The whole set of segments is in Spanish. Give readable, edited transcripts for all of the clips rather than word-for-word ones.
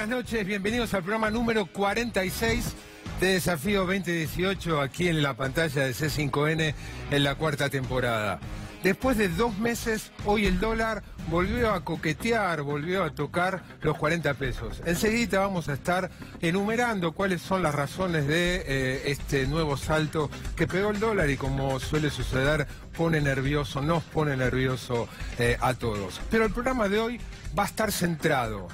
noches, bienvenidos al programa número 46 de Desafío 2018, aquí en la pantalla de C5N en la cuarta temporada. Después de 2 meses, hoy el dólar volvió a coquetear, volvió a tocar los 40 pesos. Enseguida vamos a estar enumerando cuáles son las razones de este nuevo salto que pegó el dólar y, como suele suceder, nos pone nervioso a todos. Pero el programa de hoy va a estar centrado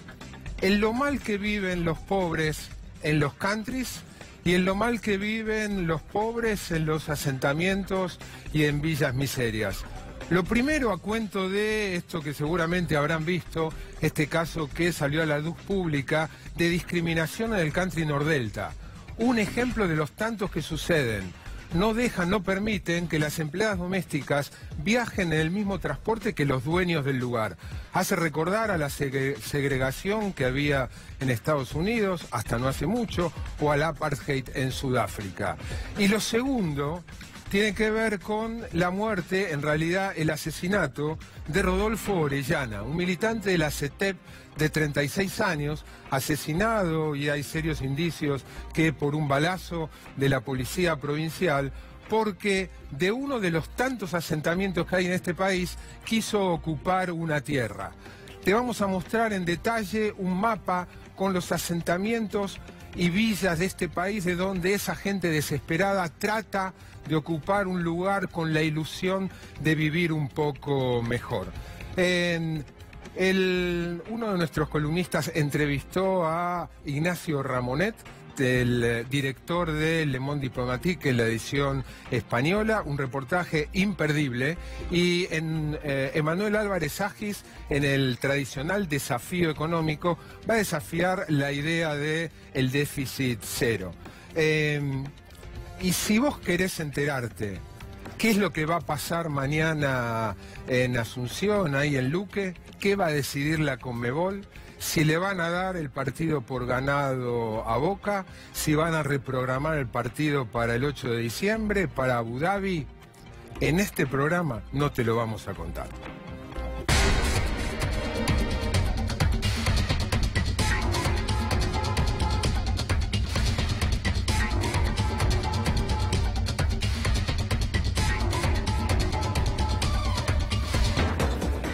en lo mal que viven los pobres en los countries y en lo mal que viven los pobres en los asentamientos y en villas miserias. Lo primero, a cuento de esto que seguramente habrán visto, este caso que salió a la luz pública de discriminación en el country Nordelta. Un ejemplo de los tantos que suceden. No permiten que las empleadas domésticas viajen en el mismo transporte que los dueños del lugar. Hace recordar a la segregación que había en Estados Unidos, hasta no hace mucho, o al apartheid en Sudáfrica. Y lo segundo tiene que ver con la muerte, en realidad el asesinato, de Rodolfo Orellana, un militante de la CETEP de 36 años, asesinado, y hay serios indicios que por un balazo de la policía provincial, porque de uno de los tantos asentamientos que hay en este país quiso ocupar una tierra. Te vamos a mostrar en detalle un mapa con los asentamientos y villas de este país, de donde esa gente desesperada trata de ocupar un lugar con la ilusión de vivir un poco mejor. Uno de nuestros columnistas entrevistó a Ignacio Ramonet, el director de Le Monde Diplomatique, en la edición española, un reportaje imperdible, y en Emanuel Álvarez Agis, en el tradicional desafío económico, va a desafiar la idea de el déficit cero. Y si vos querés enterarte qué es lo que va a pasar mañana en Asunción, ahí en Luque, qué va a decidir la Conmebol, si le van a dar el partido por ganado a Boca, si van a reprogramar el partido para el 8 de diciembre, para Abu Dhabi, en este programa no te lo vamos a contar.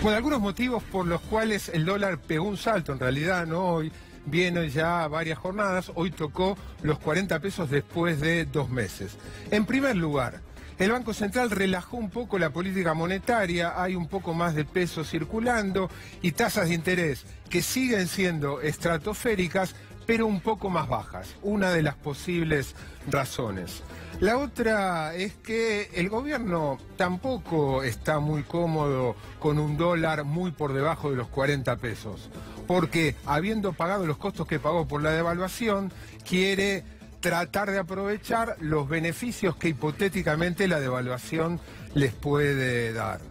Bueno, algunos motivos por los cuales el dólar pegó un salto, en realidad no hoy, viene ya varias jornadas, hoy tocó los 40 pesos después de 2 meses. En primer lugar, el Banco Central relajó un poco la política monetaria, hay un poco más de peso circulando y tasas de interés que siguen siendo estratosféricas, pero un poco más bajas, una de las posibles razones. La otra es que el gobierno tampoco está muy cómodo con un dólar muy por debajo de los 40 pesos, porque habiendo pagado los costos que pagó por la devaluación, quiere tratar de aprovechar los beneficios que hipotéticamente la devaluación les puede dar.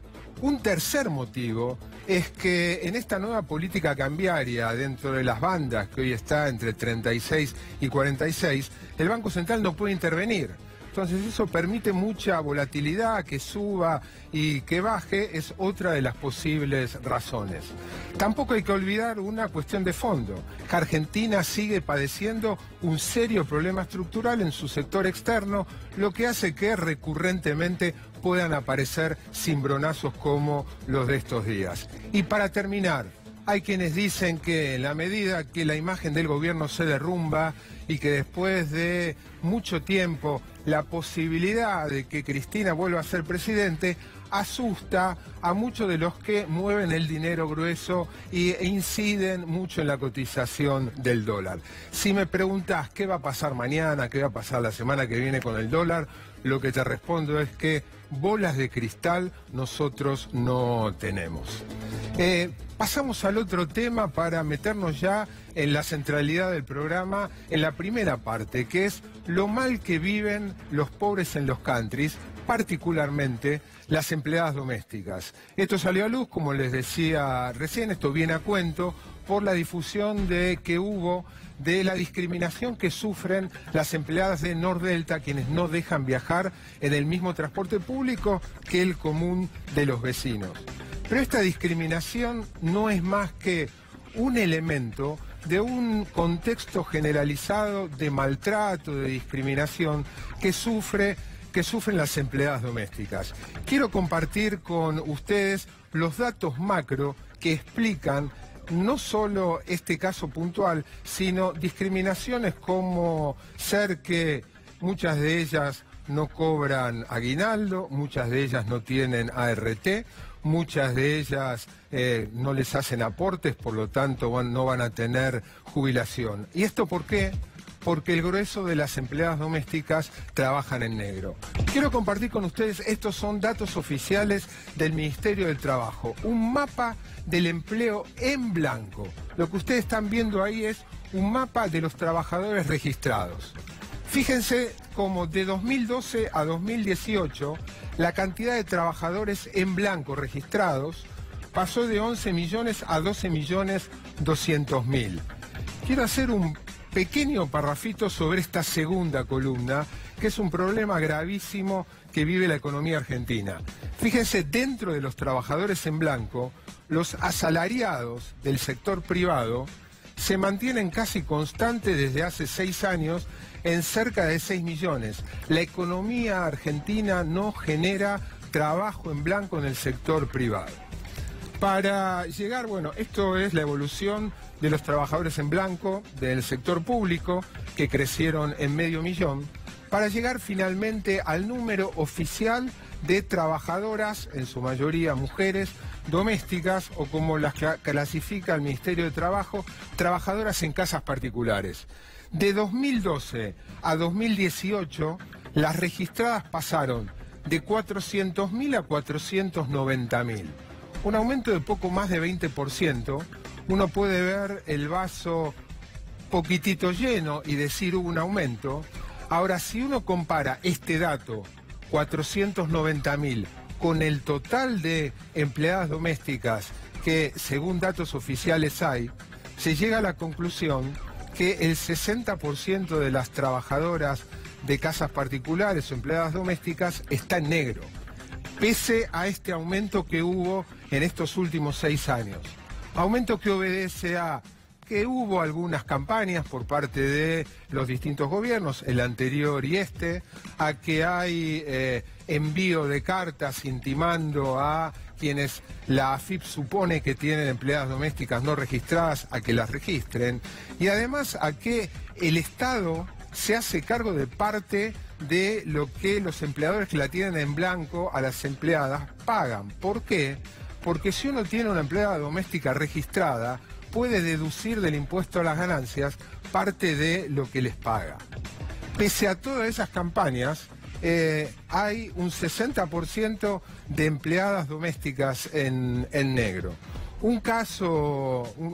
Un tercer motivo es que en esta nueva política cambiaria dentro de las bandas, que hoy está entre 36 y 46, el Banco Central no puede intervenir. Entonces eso permite mucha volatilidad, que suba y que baje, es otra de las posibles razones. Tampoco hay que olvidar una cuestión de fondo, que Argentina sigue padeciendo un serio problema estructural en su sector externo, lo que hace que recurrentemente puedan aparecer cimbronazos como los de estos días. Y para terminar, hay quienes dicen que en la medida que la imagen del gobierno se derrumba y que después de mucho tiempo la posibilidad de que Cristina vuelva a ser presidente asusta a muchos de los que mueven el dinero grueso e inciden mucho en la cotización del dólar. Si me preguntás qué va a pasar mañana, qué va a pasar la semana que viene con el dólar, lo que te respondo es que bolas de cristal nosotros no tenemos. Pasamos al otro tema para meternos ya en la centralidad del programa, en la primera parte, que es lo mal que viven los pobres en los countries, particularmente las empleadas domésticas. Esto salió a luz, como les decía recién, esto viene a cuento por la difusión que hubo de la discriminación que sufren las empleadas de Nordelta, quienes no dejan viajar en el mismo transporte público que el común de los vecinos. Pero esta discriminación no es más que un elemento de un contexto generalizado de maltrato, de discriminación que sufren las empleadas domésticas. Quiero compartir con ustedes los datos macro que explican no solo este caso puntual, sino discriminaciones como ser que muchas de ellas no cobran aguinaldo, muchas de ellas no tienen ART, muchas de ellas no les hacen aportes, por lo tanto no van a tener jubilación. ¿Y esto por qué? Porque el grueso de las empleadas domésticas trabajan en negro. Quiero compartir con ustedes, estos son datos oficiales del Ministerio del Trabajo, un mapa del empleo en blanco. Lo que ustedes están viendo ahí es un mapa de los trabajadores registrados. Fíjense cómo de 2012 a 2018 la cantidad de trabajadores en blanco registrados pasó de 11 millones a 12.200.000. Quiero hacer un pequeño parrafito sobre esta segunda columna, que es un problema gravísimo que vive la economía argentina. Fíjense, dentro de los trabajadores en blanco, los asalariados del sector privado se mantienen casi constantes desde hace 6 años en cerca de 6 millones. La economía argentina no genera trabajo en blanco en el sector privado. Para llegar, bueno, esto es la evolución de los trabajadores en blanco del sector público, que crecieron en 500.000, para llegar finalmente al número oficial de trabajadoras, en su mayoría mujeres, domésticas, o como las clasifica el Ministerio de Trabajo, trabajadoras en casas particulares. De 2012 a 2018, las registradas pasaron de 400.000 a 490.000. Un aumento de poco más de 20%. Uno puede ver el vaso poquitito lleno y decir hubo un aumento. Ahora, si uno compara este dato, 490.000, con el total de empleadas domésticas que, según datos oficiales hay, se llega a la conclusión que el 60% de las trabajadoras de casas particulares o empleadas domésticas está en negro, pese a este aumento que hubo en estos últimos 6 años. Aumento que obedece a que hubo algunas campañas por parte de los distintos gobiernos, el anterior y este, a que hay envío de cartas intimando a quienes la AFIP supone que tienen empleadas domésticas no registradas a que las registren, y además a que el Estado se hace cargo de parte de lo que los empleadores que la tienen en blanco a las empleadas pagan. ¿Por qué? Porque si uno tiene una empleada doméstica registrada, puede deducir del impuesto a las ganancias parte de lo que les paga. Pese a todas esas campañas, hay un 60% de empleadas domésticas en negro. Un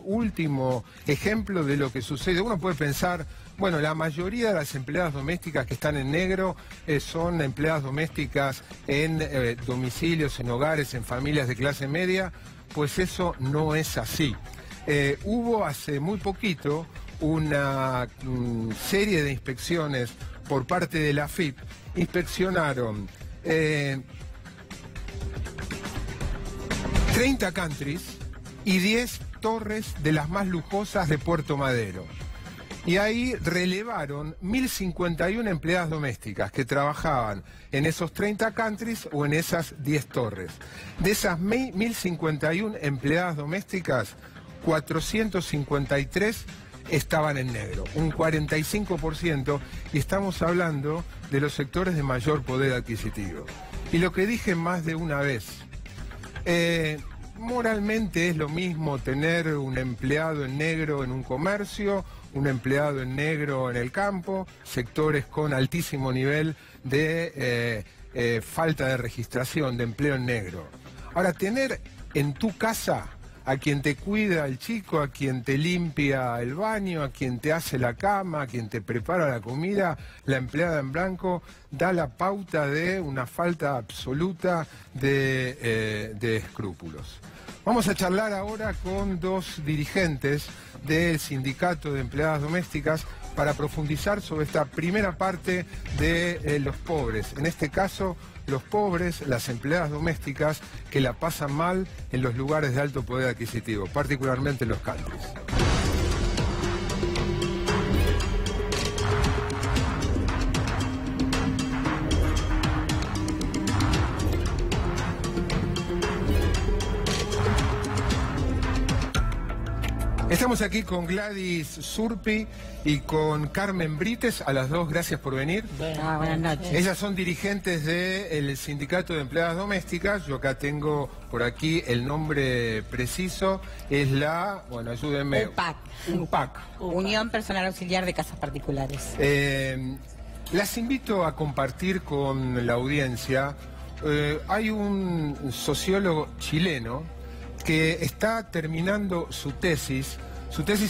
último ejemplo de lo que sucede. Uno puede pensar, bueno, la mayoría de las empleadas domésticas que están en negro son empleadas domésticas en domicilios, en hogares, en familias de clase media. Pues eso no es así. Hubo hace muy poquito una serie de inspecciones por parte de la AFIP. Inspeccionaron 30 countries y 10 torres de las más lujosas de Puerto Madero. Y ahí relevaron 1.051 empleadas domésticas que trabajaban en esos 30 countries o en esas 10 torres. De esas 1.051 empleadas domésticas, 453 estaban en negro, un 45%, y estamos hablando de los sectores de mayor poder adquisitivo. Y lo que dije más de una vez, moralmente es lo mismo tener un empleado en negro en un comercio, un empleado en negro en el campo, sectores con altísimo nivel de falta de registración, de empleo en negro. Ahora, tener en tu casa a quien te cuida el chico, a quien te limpia el baño, a quien te hace la cama, a quien te prepara la comida, la empleada en blanco, da la pauta de una falta absoluta de escrúpulos. Vamos a charlar ahora con 2 dirigentes del Sindicato de Empleadas Domésticas para profundizar sobre esta primera parte de los pobres. En este caso, los pobres, las empleadas domésticas que la pasan mal en los lugares de alto poder adquisitivo, particularmente en los countries. Estamos aquí con Gladys Zurpi y con Carmen Brites. A las dos, gracias por venir. Buenas noches. Ellas son dirigentes del Sindicato de Empleadas Domésticas. Yo acá tengo por aquí el nombre preciso. Es la, bueno, ayúdenme. UPAC. UPAC. Unión Personal Auxiliar de Casas Particulares. Las invito a compartir con la audiencia. Hay un sociólogo chileno que está terminando su tesis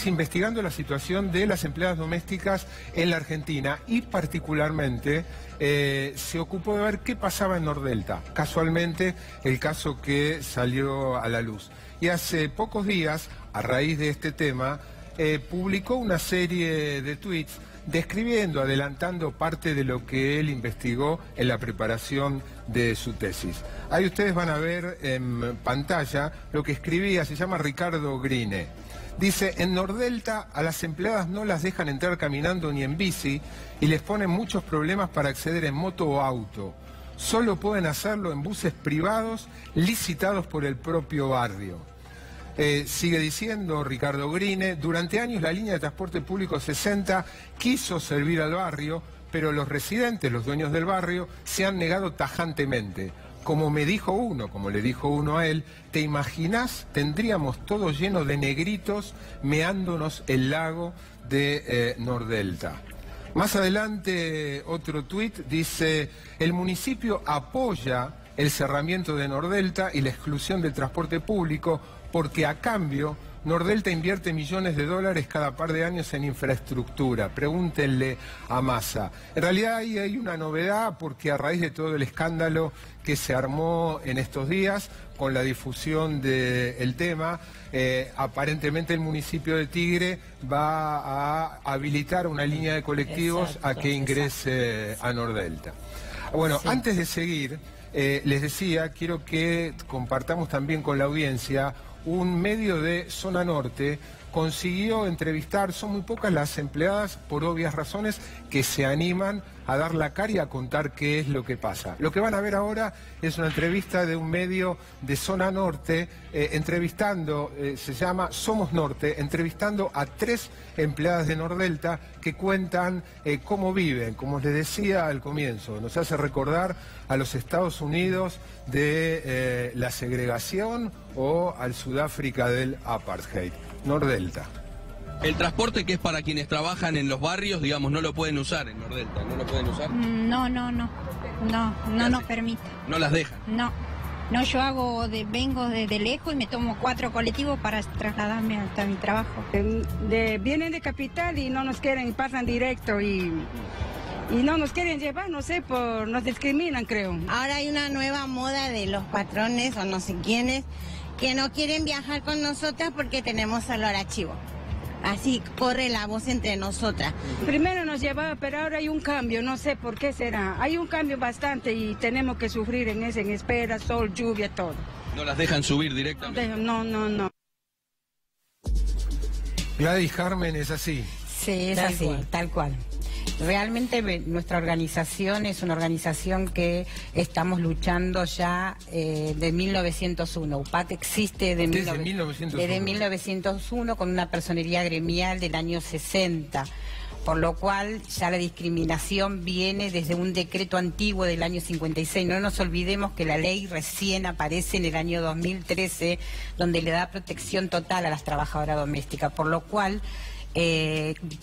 investigando la situación de las empleadas domésticas en la Argentina y particularmente se ocupó de ver qué pasaba en Nordelta, casualmente el caso que salió a la luz. Y hace pocos días, a raíz de este tema, publicó una serie de tweets describiendo, adelantando parte de lo que él investigó en la preparación de su tesis. Ahí ustedes van a ver en pantalla lo que escribía, se llama Ricardo Grine. Dice, en Nordelta a las empleadas no las dejan entrar caminando ni en bici y les ponen muchos problemas para acceder en moto o auto. Solo pueden hacerlo en buses privados licitados por el propio barrio. Sigue diciendo Ricardo Grine, durante años la línea de transporte público 60 quiso servir al barrio, pero los residentes, los dueños del barrio, se han negado tajantemente. Como le dijo uno a él, ¿te imaginás? Tendríamos todo lleno de negritos meándonos el lago de Nordelta. Más adelante otro tuit dice, el municipio apoya el cerramiento de Nordelta y la exclusión del transporte público porque a cambio Nordelta invierte millones de dólares cada par de años en infraestructura. Pregúntenle a Massa. En realidad ahí hay una novedad porque a raíz de todo el escándalo que se armó en estos días con la difusión del tema, aparentemente el municipio de Tigre va a habilitar una línea de colectivos a que ingrese a Nordelta. Bueno, sí. Antes de seguir, les decía, quiero que compartamos también con la audiencia. Un medio de Zona Norte consiguió entrevistar, son muy pocas las empleadas, por obvias razones, que se animan a dar la cara y a contar qué es lo que pasa. Lo que van a ver ahora es una entrevista de un medio de Zona Norte, entrevistando, se llama Somos Norte, entrevistando a 3 empleadas de Nordelta que cuentan cómo viven. Como les decía al comienzo, nos hace recordar a los Estados Unidos de la segregación o al Sudáfrica del apartheid. Nordelta. El transporte que es para quienes trabajan en los barrios, digamos, no lo pueden usar en Nordelta, ¿no lo pueden usar? No nos permite. ¿No las dejan? No, yo vengo de lejos y me tomo 4 colectivos para trasladarme hasta mi trabajo. Vienen de capital y no nos quieren, pasan directo y no nos quieren llevar, no sé, nos discriminan, creo. Ahora hay una nueva moda de los patrones o no sé quiénes que no quieren viajar con nosotras porque tenemos olor a chivo. Así corre la voz entre nosotras. Primero nos llevaba, pero ahora hay un cambio, no sé por qué será. Hay un cambio bastante y tenemos que sufrir en espera, sol, lluvia, todo. ¿No las dejan subir directamente? No. Gladys, Carmen, ¿es así? Sí, es así, tal cual. Realmente nuestra organización es una organización que estamos luchando ya de 1901. UPAC existe desde 1901 con una personería gremial del año 60. Por lo cual ya la discriminación viene desde un decreto antiguo del año 56. No nos olvidemos que la ley recién aparece en el año 2013, donde le da protección total a las trabajadoras domésticas, por lo cual,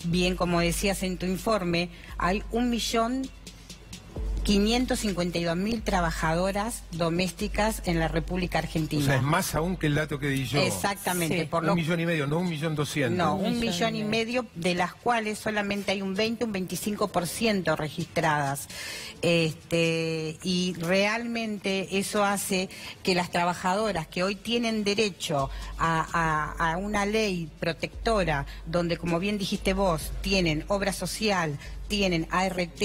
bien como decías en tu informe, hay 1.552.000 trabajadoras domésticas en la República Argentina. O sea, es más aún que el dato que di yo. Exactamente. Sí. 1,5 millones, no 1.200.000. No, 1,5 millones, de las cuales solamente hay un 20, un 25% registradas. Y realmente eso hace que las trabajadoras que hoy tienen derecho a una ley protectora, donde, como bien dijiste vos, tienen obra social, tienen ART,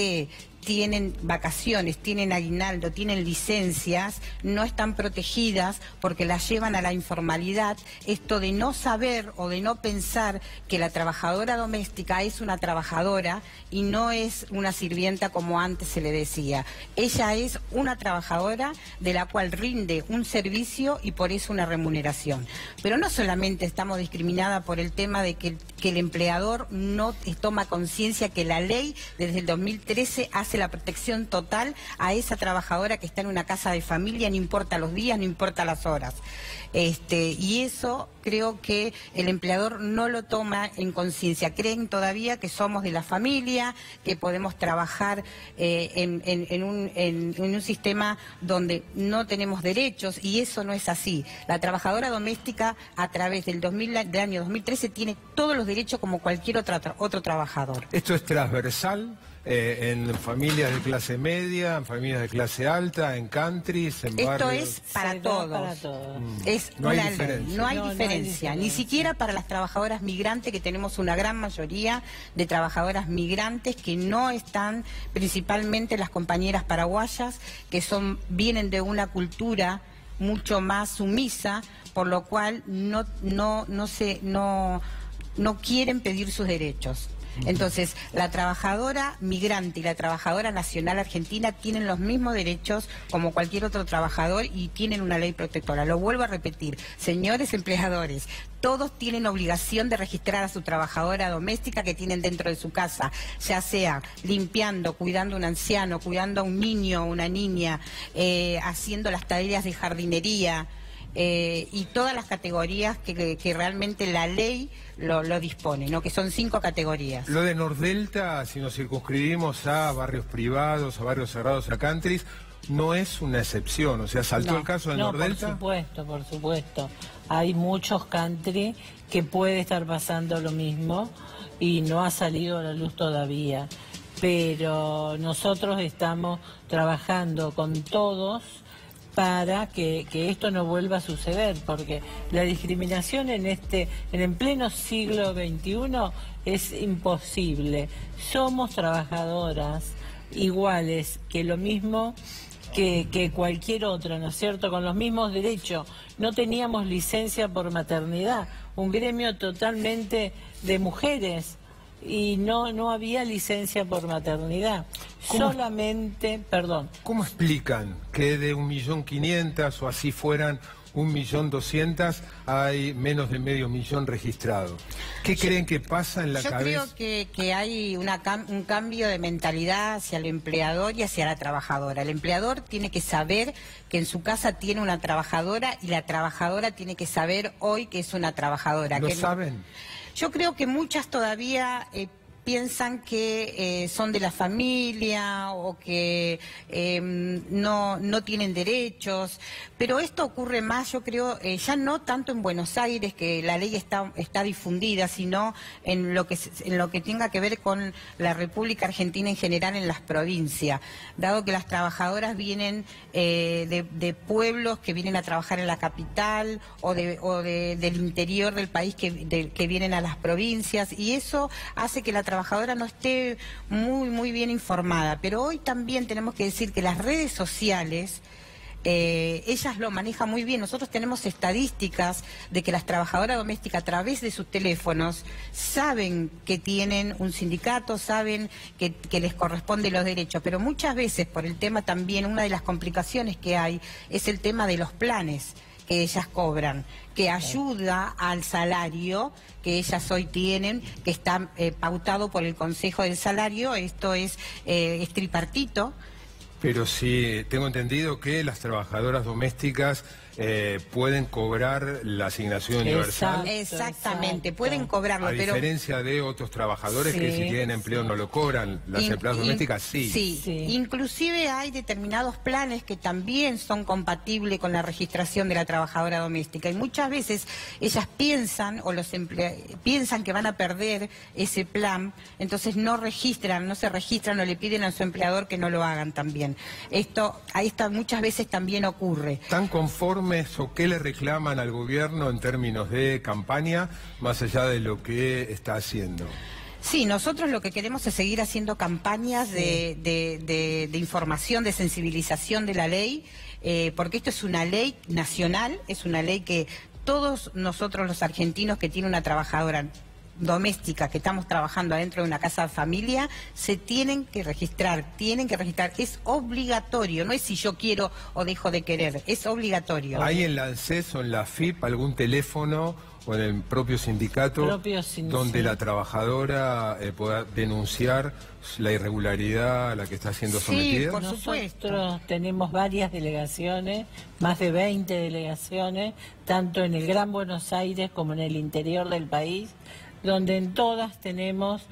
tienen vacaciones, tienen aguinaldo, tienen licencias, no están protegidas porque las llevan a la informalidad. Esto de no saber o de no pensar que la trabajadora doméstica es una trabajadora y no es una sirvienta como antes se le decía. Ella es una trabajadora de la cual rinde un servicio y por eso una remuneración. Pero no solamente estamos discriminadas por el tema de que el empleador no toma conciencia que la ley desde el 2013 hace la protección total a esa trabajadora que está en una casa de familia, no importa los días, no importa las horas. Y eso creo que el empleador no lo toma en conciencia. Creen todavía que somos de la familia, que podemos trabajar en un sistema donde no tenemos derechos, y eso no es así. La trabajadora doméstica a través del año 2013 tiene todos los derechos como cualquier otro trabajador. Esto es transversal en familias de clase media, en familias de clase alta, en countries, en barrios. Esto es para todos. Para todos. Es No hay una diferencia. ley, no hay diferencia, ni siquiera para las trabajadoras migrantes, que tenemos una gran mayoría de trabajadoras migrantes que no están, principalmente las compañeras paraguayas, que vienen de una cultura mucho más sumisa, por lo cual no quieren pedir sus derechos. Entonces, la trabajadora migrante y la trabajadora nacional argentina tienen los mismos derechos como cualquier otro trabajador y tienen una ley protectora. Lo vuelvo a repetir, señores empleadores, todos tienen obligación de registrar a su trabajadora doméstica que tienen dentro de su casa, ya sea limpiando, cuidando a un anciano, cuidando a un niño o una niña, haciendo las tareas de jardinería, y todas las categorías que realmente la ley lo dispone, ¿no? Que son 5 categorías. Lo de Nordelta, si nos circunscribimos a barrios privados, a barrios cerrados, a countries, no es una excepción. O sea, ¿saltó el caso de Nordelta? Por supuesto. Hay muchos country que puede estar pasando lo mismo y no ha salido a la luz todavía. Pero nosotros estamos trabajando con todos para que esto no vuelva a suceder, porque la discriminación en pleno siglo XXI es imposible. Somos trabajadoras iguales que lo mismo que cualquier otra, ¿no es cierto?, con los mismos derechos. No teníamos licencia por maternidad, un gremio totalmente de mujeres, y no había licencia por maternidad. Solamente, perdón. ¿Cómo explican que de 1.500.000 o así fueran 1.200.000 hay menos de 500.000 registrados? ¿Qué creen que pasa en la cabeza? Yo creo que hay un cambio de mentalidad hacia el empleador y hacia la trabajadora. El empleador tiene que saber que en su casa tiene una trabajadora y la trabajadora tiene que saber hoy que es una trabajadora. ¿Lo saben? Yo creo que muchas todavía piensan que son de la familia o que no tienen derechos, pero esto ocurre más, yo creo, ya no tanto en Buenos Aires, que la ley está difundida, sino en lo que tenga que ver con la República Argentina en general, en las provincias, dado que las trabajadoras vienen de pueblos que vienen a trabajar en la capital o del interior del país que vienen a las provincias, y eso hace que la trabajadora no esté muy bien informada. Pero hoy también tenemos que decir que las redes sociales, ellas lo manejan muy bien. Nosotros tenemos estadísticas de que las trabajadoras domésticas a través de sus teléfonos saben que tienen un sindicato, saben que les corresponden los derechos, pero muchas veces por el tema también, una de las complicaciones que hay es el tema de los planes que ellas cobran, que ayuda al salario que ellas hoy tienen, que está pautado por el Consejo del Salario. Esto es tripartito. Pero sí, tengo entendido que las trabajadoras domésticas pueden cobrar la asignación universal. Exactamente, pueden cobrarlo. A diferencia de otros trabajadores que si tienen empleo no lo cobran, las empleadas domésticas sí. Inclusive hay determinados planes que también son compatibles con la registración de la trabajadora doméstica, y muchas veces ellas piensan piensan que van a perder ese plan, entonces no se registran o le piden a su empleador que no lo hagan también. Esto muchas veces también ocurre. ¿Están conformes o qué le reclaman al gobierno en términos de campaña, más allá de lo que está haciendo? Sí, nosotros lo que queremos es seguir haciendo campañas de información, de sensibilización de la ley, porque esto es una ley nacional, es una ley que todos nosotros los argentinos que tienen una trabajadora doméstica, que estamos trabajando adentro de una casa de familia, se tienen que registrar, es obligatorio, no es si yo quiero o dejo de querer, es obligatorio. ¿Hay en la ANSES o en la FIP algún teléfono o en el propio sindicato donde la trabajadora pueda denunciar la irregularidad a la que está siendo sometida? Sí, por supuesto. Nosotros tenemos varias delegaciones, más de 20 delegaciones, tanto en el Gran Buenos Aires como en el interior del país, donde en todas tenemos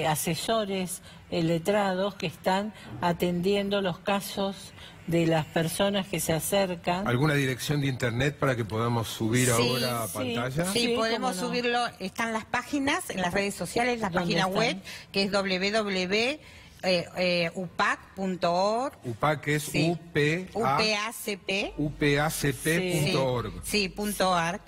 asesores letrados que están atendiendo los casos de las personas que se acercan. ¿Alguna dirección de internet para que podamos subir ahora a pantalla? Sí, podemos subirlo, están las páginas, en las redes sociales, la página web, que es www.upac.org. UPAC es upacp.org. Sí, .org,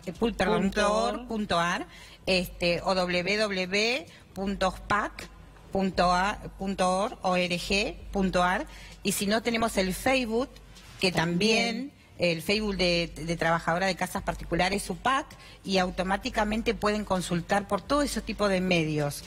o www.ospac.org, y si no tenemos el Facebook, que también el Facebook de trabajadora de casas particulares UPAC, y automáticamente pueden consultar por todo ese tipo de medios.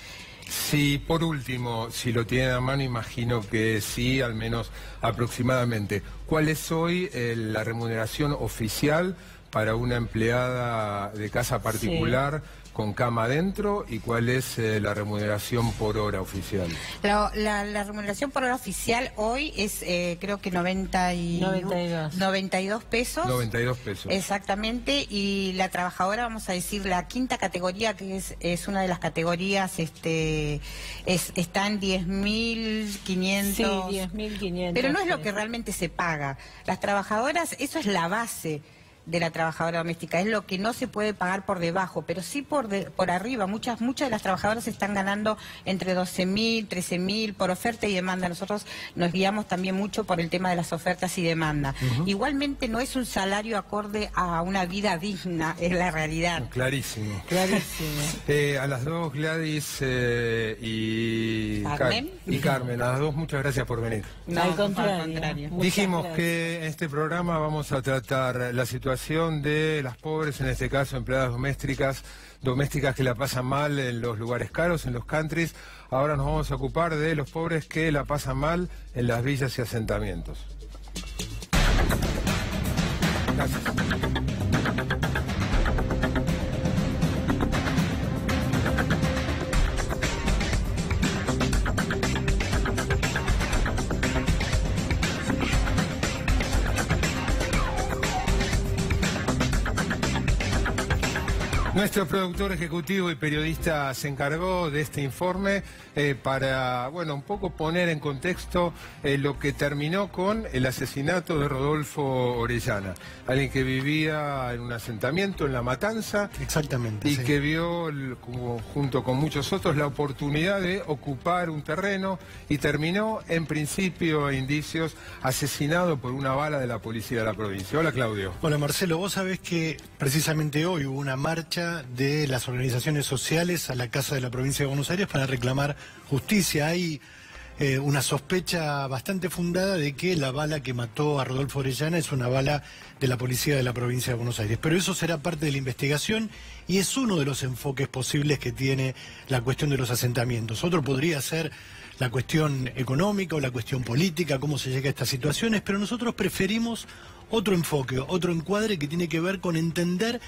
Sí, por último, si lo tienen a mano, imagino que sí, al menos aproximadamente. ¿Cuál es hoy la remuneración oficial para una empleada de casa particular con cama adentro, y cuál es la remuneración por hora oficial? La remuneración por hora oficial hoy es creo que 92 pesos. 92 pesos. Exactamente, y la trabajadora, vamos a decir, la quinta categoría, que es una de las categorías, está en 10.500. Sí, 10.500. Pero no es lo que realmente se paga. Las trabajadoras, eso es la base de la trabajadora doméstica, es lo que no se puede pagar por debajo, pero sí por arriba. Muchas de las trabajadoras están ganando entre 12.000, 13.000 por oferta y demanda. Nosotros nos guiamos también mucho por el tema de las ofertas y demanda. Igualmente no es un salario acorde a una vida digna, es la realidad. Clarísimo. A las dos, Gladys y Carmen, a las dos, muchas gracias por venir. No, al contrario. Dijimos que en este programa vamos a tratar la situación de las pobres, en este caso empleadas domésticas que la pasan mal en los lugares caros, en los countries. Ahora nos vamos a ocupar de los pobres que la pasan mal en las villas y asentamientos. Gracias. Nuestro productor ejecutivo y periodista se encargó de este informe para, un poco poner en contexto lo que terminó con el asesinato de Rodolfo Orellana, alguien que vivía en un asentamiento en La Matanza. Exactamente. Y que vio, junto con muchos otros, la oportunidad de ocupar un terreno, y terminó, en principio e indicios, asesinado por una bala de la policía de la provincia. Hola, Claudio. Hola, Marcelo. Vos sabés que precisamente hoy hubo una marcha de las organizaciones sociales a la Casa de la Provincia de Buenos Aires para reclamar justicia. Hay una sospecha bastante fundada de que la bala que mató a Rodolfo Orellana es una bala de la policía de la Provincia de Buenos Aires. Pero eso será parte de la investigación y es uno de los enfoques posibles que tiene la cuestión de los asentamientos. Otro podría ser la cuestión económica o la cuestión política, cómo se llega a estas situaciones, pero nosotros preferimos otro enfoque, otro encuadre que tiene que ver con entender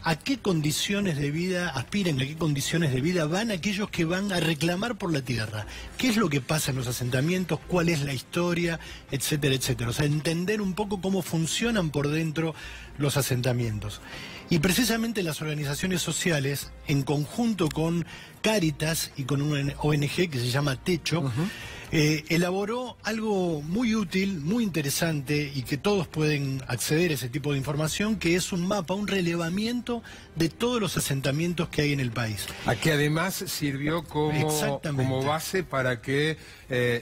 a qué condiciones de vida aspiran, a qué condiciones de vida van aquellos que van a reclamar por la tierra. ¿Qué es lo que pasa en los asentamientos? ¿Cuál es la historia? Etcétera, etcétera. O sea, entender un poco cómo funcionan por dentro los asentamientos. Y precisamente las organizaciones sociales, en conjunto con Cáritas y con una ONG que se llama Techo, elaboró algo muy útil, muy interesante y que todos pueden acceder a ese tipo de información, que es un mapa, un relevamiento de todos los asentamientos que hay en el país. A que además sirvió como base para que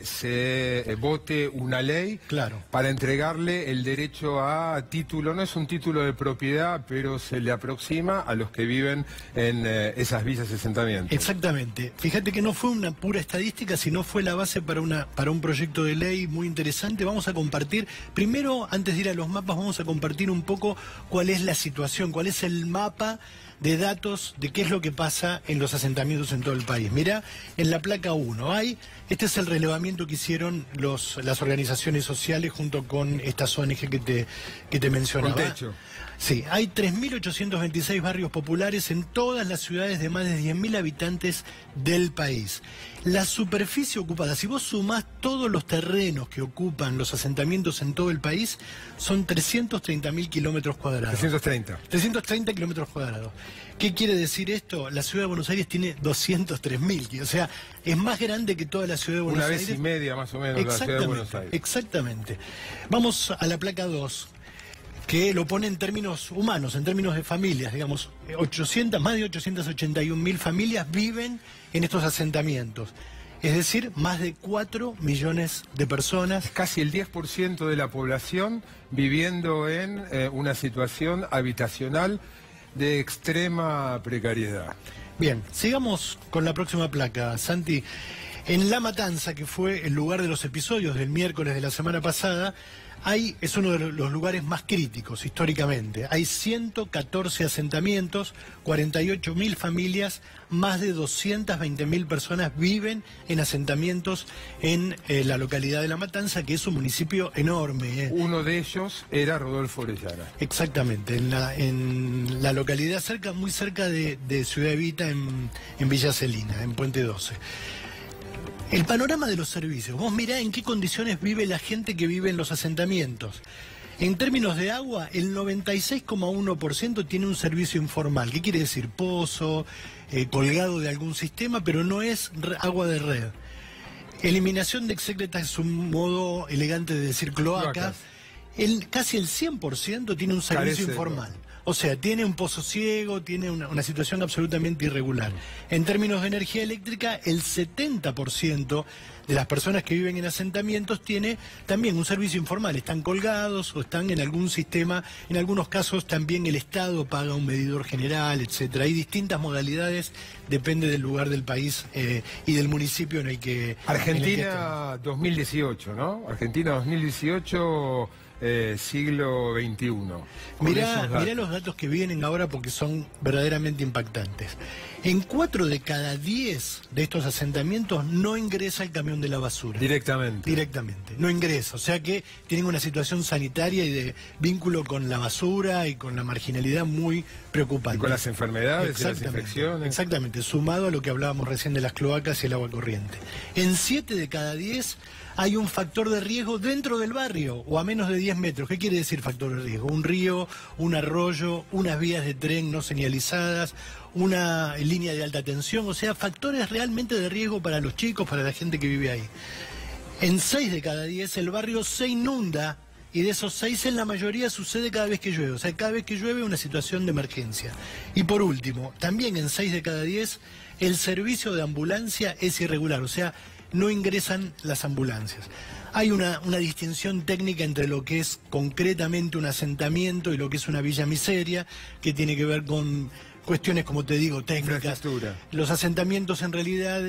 se vote una ley, claro, para entregarle el derecho a título. No es un título de propiedad, pero se le aproxima a los que viven en esas villas y asentamientos. Exactamente. Fíjate que no fue una pura estadística, sino fue la base para un proyecto de ley muy interesante. Vamos a compartir, primero, antes de ir a los mapas, vamos a compartir un poco cuál es la situación, cuál es el mapa de datos de qué es lo que pasa en los asentamientos en todo el país. Mirá, en la placa 1 este es el relevamiento que hicieron las organizaciones sociales junto con estas ONG que te mencionaba. Con techo. Sí, hay 3.826 barrios populares en todas las ciudades de más de 10.000 habitantes del país. La superficie ocupada, si vos sumás todos los terrenos que ocupan los asentamientos en todo el país, son 330.000 kilómetros cuadrados. 330 kilómetros cuadrados. ¿Qué quiere decir esto? La ciudad de Buenos Aires tiene 203.000, o sea, es más grande que toda la ciudad de Buenos Aires. Una vez y media más o menos la ciudad de Buenos Aires. Exactamente. Vamos a la placa 2. Que lo pone en términos humanos, en términos de familias, digamos, más de 881.000 familias viven en estos asentamientos. Es decir, más de 4 millones de personas. Casi el 10% de la población viviendo en una situación habitacional de extrema precariedad. Bien, sigamos con la próxima placa, Santi. En La Matanza, que fue el lugar de los episodios del miércoles de la semana pasada, es uno de los lugares más críticos históricamente. Hay 114 asentamientos, 48.000 familias, más de 220.000 personas viven en asentamientos en la localidad de La Matanza, que es un municipio enorme. Uno de ellos era Rodolfo Orellana. Exactamente, en la localidad muy cerca de Ciudad Evita, en Villa Celina, en Puente 12. El panorama de los servicios. Vos mirá en qué condiciones vive la gente que vive en los asentamientos. En términos de agua, el 96,1% tiene un servicio informal. ¿Qué quiere decir? Pozo, colgado de algún sistema, pero no es agua de red. Eliminación de excretas es un modo elegante de decir cloacas. Casi el 100% tiene un servicio informal. O sea, tiene un pozo ciego, tiene una situación absolutamente irregular. En términos de energía eléctrica, el 70% de las personas que viven en asentamientos tiene también un servicio informal. Están colgados o están en algún sistema. En algunos casos también el Estado paga un medidor general, etcétera. Hay distintas modalidades, depende del lugar del país y del municipio en el que... Argentina 2018, ¿no? Argentina 2018... siglo XXI. Mirá los datos que vienen ahora porque son verdaderamente impactantes. En 4 de cada 10 de estos asentamientos no ingresa el camión de la basura. Directamente, no ingresa. O sea que tienen una situación sanitaria y de vínculo con la basura y con la marginalidad muy preocupante. Y con las enfermedades y las infecciones. Exactamente, sumado a lo que hablábamos recién de las cloacas y el agua corriente. En 7 de cada 10 hay un factor de riesgo dentro del barrio o a menos de 10 metros. ¿Qué quiere decir factor de riesgo? Un río, un arroyo, unas vías de tren no señalizadas, una línea de alta tensión, o sea, factores realmente de riesgo para los chicos, para la gente que vive ahí. En 6 de cada 10 el barrio se inunda y de esos 6 en la mayoría sucede cada vez que llueve. O sea, cada vez que llueve una situación de emergencia. Y por último, también en 6 de cada 10 el servicio de ambulancia es irregular, o sea, no ingresan las ambulancias. Hay una distinción técnica entre lo que es concretamente un asentamiento y lo que es una villa miseria, que tiene que ver con cuestiones, como te digo, técnicas. Los asentamientos en realidad,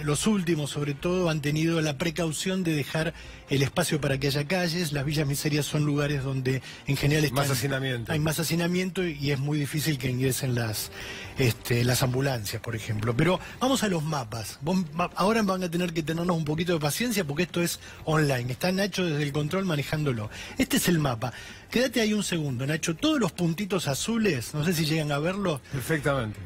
los últimos sobre todo, han tenido la precaución de dejar el espacio para que haya calles. Las villas miserias son lugares donde en general hay más hacinamiento y es muy difícil que ingresen las ambulancias, por ejemplo. Pero vamos a los mapas. Ahora van a tener que tenernos un poquito de paciencia porque esto es online. Está Nacho desde el control manejándolo. Este es el mapa. Quédate ahí un segundo, Nacho. Todos los puntitos azules, no sé si llegan a verlo. Perfectamente.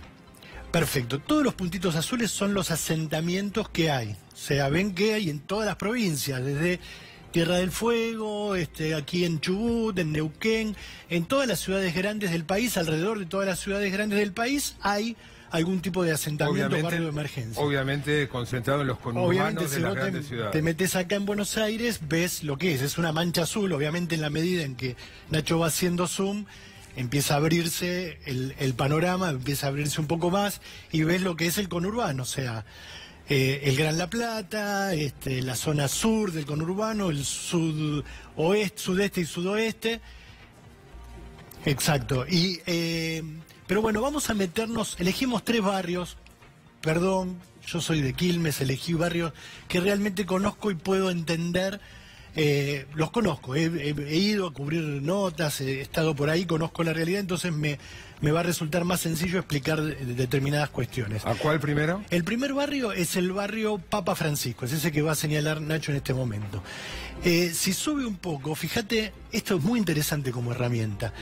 Perfecto. Todos los puntitos azules son los asentamientos que hay. O sea, ven que hay en todas las provincias, desde Tierra del Fuego, aquí en Chubut, en Neuquén, en todas las ciudades grandes del país, alrededor de todas las ciudades grandes del país, hay algún tipo de asentamiento o barrio de emergencia. Obviamente concentrado en los conurbanos de las grandes ciudades. Te metes acá en Buenos Aires, ves lo que es una mancha azul, obviamente en la medida en que Nacho va haciendo zoom, empieza a abrirse el panorama, empieza a abrirse un poco más y ves lo que es el conurbano, o sea, el Gran La Plata, la zona sur del conurbano, el sudeste y sudoeste. Exacto. Pero bueno, vamos a meternos, elegimos 3 barrios, perdón, yo soy de Quilmes, elegí barrios que realmente conozco y puedo entender. Los conozco, he ido a cubrir notas, he estado por ahí, conozco la realidad, entonces me va a resultar más sencillo explicar determinadas cuestiones. ¿A cuál primero? El primer barrio es el barrio Papa Francisco, es ese que va a señalar Nacho en este momento. Si sube un poco, fíjate, esto es muy interesante como herramienta.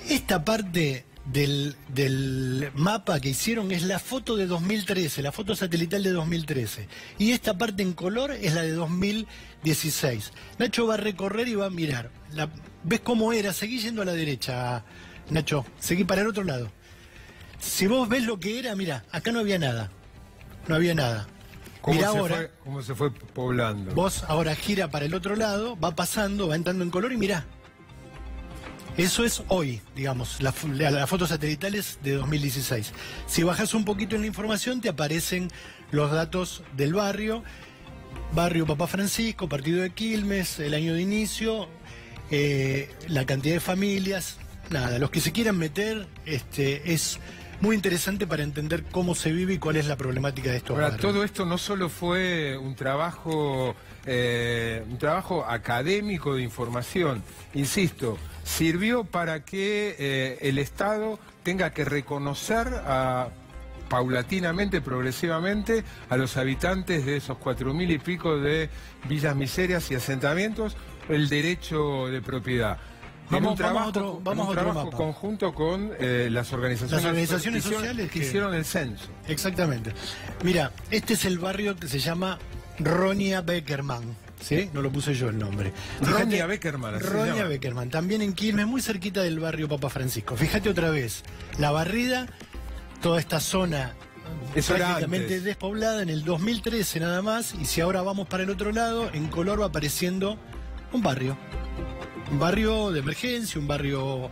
Esta parte del mapa que hicieron es la foto de 2013, la foto satelital de 2013. Y esta parte en color es la de 2016. Nacho va a recorrer y va a mirar. ¿Ves cómo era? Seguí yendo a la derecha, Nacho. Seguí para el otro lado. Si vos ves lo que era, mira, acá no había nada. No había nada. Mirá ahora. ¿Cómo se fue poblando? Vos ahora gira para el otro lado, va pasando, va entrando en color y mirá. Eso es hoy, digamos, las fotos satelitales de 2016. Si bajas un poquito en la información, te aparecen los datos del barrio. Barrio Papa Francisco, partido de Quilmes, el año de inicio, la cantidad de familias. Nada, los que se quieran meter, es muy interesante para entender cómo se vive y cuál es la problemática de estos barrios. Todo esto no solo fue un trabajo académico de información, insisto, sirvió para que el Estado tenga que reconocer paulatinamente, progresivamente, a los habitantes de esos 4.000 y pico de villas miserias y asentamientos el derecho de propiedad. Vamos a otro trabajo conjunto con las organizaciones sociales que hicieron el censo. Exactamente. Mira, este es el barrio que se llama Roña Beckerman. ¿Sí? No lo puse yo el nombre. Roña Beckerman. Roña Beckerman, también en Quilmes, muy cerquita del barrio Papa Francisco. Fíjate otra vez, La Barrida, toda esta zona prácticamente despoblada en el 2013 nada más, y si ahora vamos para el otro lado, en color va apareciendo un barrio de emergencia, un barrio...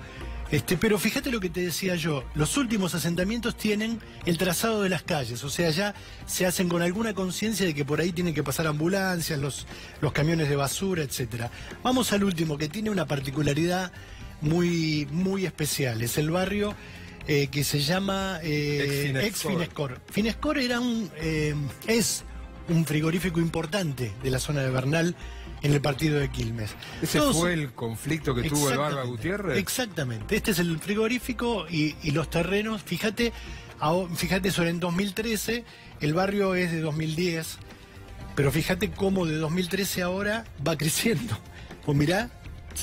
pero fíjate lo que te decía yo, los últimos asentamientos tienen el trazado de las calles, o sea, ya se hacen con alguna conciencia de que por ahí tienen que pasar ambulancias, los camiones de basura, etcétera. Vamos al último, que tiene una particularidad muy, muy especial, es el barrio que se llama Ex-Finescor. Finescor es un frigorífico importante de la zona de Bernal, en el partido de Quilmes. ¿Ese fue el conflicto que tuvo el Barba Gutiérrez? Exactamente. Este es el frigorífico y los terrenos. Fíjate, sobre en 2013, el barrio es de 2010, pero fíjate cómo de 2013 ahora va creciendo. Pues mirá,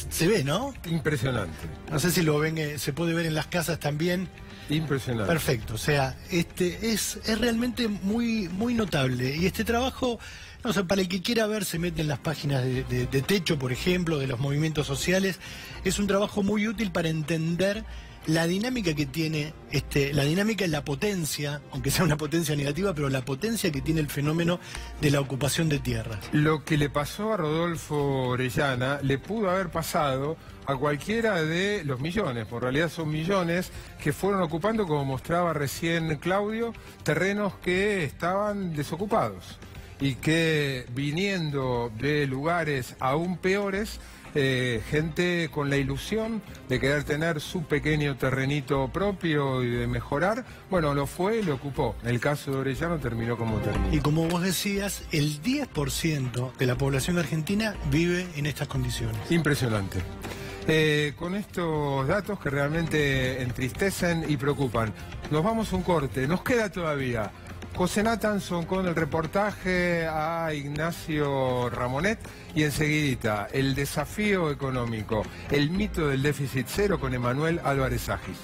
se ve, ¿no? Impresionante. No sé si lo ven, se puede ver en las casas también. Impresionante. Perfecto. O sea, es realmente muy, muy notable. Y este trabajo... No, o sea, para el que quiera ver, se mete en las páginas de Techo, por ejemplo, de los movimientos sociales. Es un trabajo muy útil para entender la dinámica que tiene, la dinámica y la potencia, aunque sea una potencia negativa, pero la potencia que tiene el fenómeno de la ocupación de tierras. Lo que le pasó a Rodolfo Orellana le pudo haber pasado a cualquiera de los millones, por realidad son millones, que fueron ocupando, como mostraba recién Claudio, terrenos que estaban desocupados. Y que viniendo de lugares aún peores, gente con la ilusión de querer tener su pequeño terrenito propio y de mejorar, bueno, lo fue y lo ocupó. En el caso de Orellana terminó como terminó. Y como vos decías, el 10% de la población argentina vive en estas condiciones. Impresionante. Con estos datos que realmente entristecen y preocupan, nos vamos a un corte, nos queda todavía José Nathanson con el reportaje a Ignacio Ramonet y enseguidita el desafío económico, el mito del déficit cero con Emanuel Álvarez Agis.